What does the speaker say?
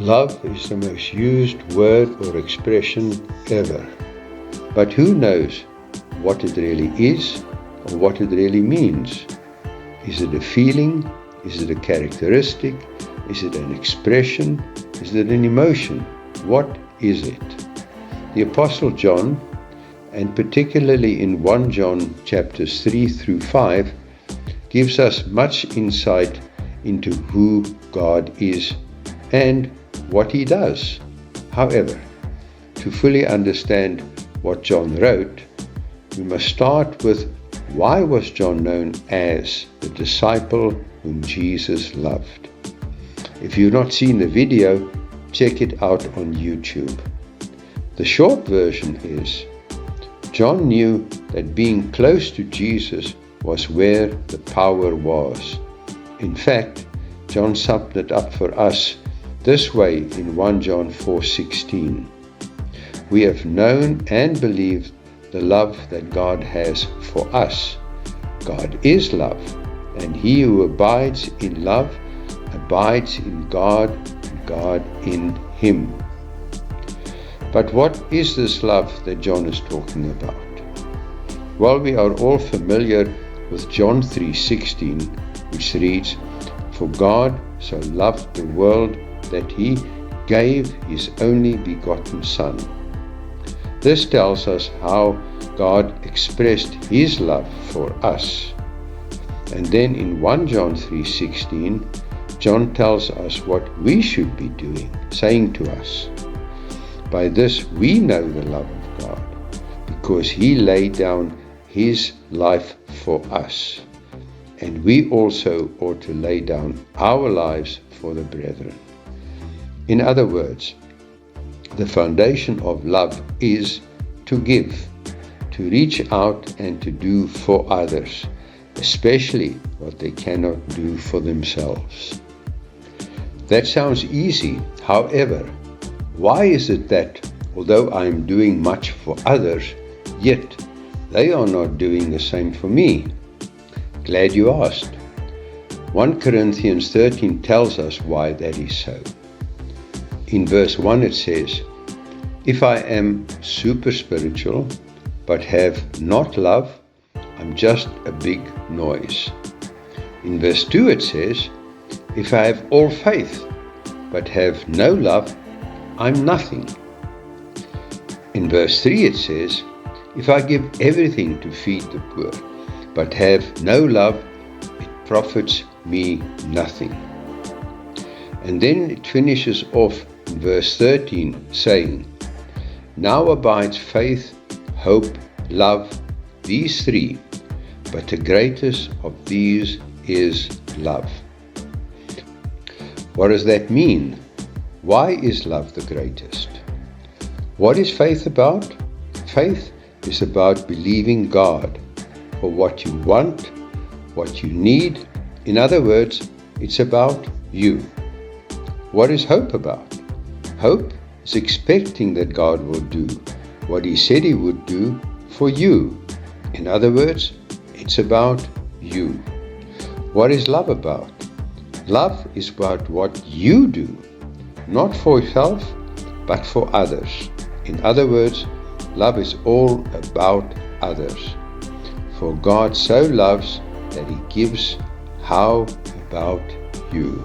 Love is the most used word or expression ever. But who knows what it really is or what it really means? Is it a feeling? Is it a characteristic? Is it an expression? Is it an emotion? What is it? The Apostle John, and particularly in 1 John chapters 3 through 5, gives us much insight into who God is and what He does. However, to fully understand what John wrote, we must start with why was John known as the disciple whom Jesus loved. If you've not seen the video, check it out on YouTube. The short version is, John knew that being close to Jesus was where the power was. In fact, John summed it up for us this way in 1 John 4:16. We have known and believed the love that God has for us. God is love, and he who abides in love abides in God, and God in him. But what is this love that John is talking about? Well, we are all familiar with John 3:16, which reads, "For God so loved the world that he gave his only begotten Son." This tells us how God expressed his love for us. And then in 1 John 3:16, John tells us what we should be doing, saying to us, "By this we know the love of God, because he laid down his life for us, and we also ought to lay down our lives for the brethren." In other words, the foundation of love is to give, to reach out and to do for others, especially what they cannot do for themselves. That sounds easy. However, why is it that, although I am doing much for others, yet they are not doing the same for me? Glad you asked. 1 Corinthians 13 tells us why that is so. In verse 1 it says, "If I am super spiritual, but have not love, I'm just a big noise." In verse 2 it says, "If I have all faith, but have no love, I'm nothing." In verse 3 it says, "If I give everything to feed the poor, but have no love, it profits me nothing." And then it finishes off in verse 13 saying, "Now abides faith, hope, love, these three, but the greatest of these is love." What does that mean? Why is love the greatest? What is faith about? Faith is about believing God for what you want, what you need. In other words, it's about you. What is hope about? Hope is expecting that God will do what he said he would do for you. In other words, it's about you. What is love about? Love is about what you do, not for yourself, but for others. In other words, love is all about others. For God so loves that he gives. How about you?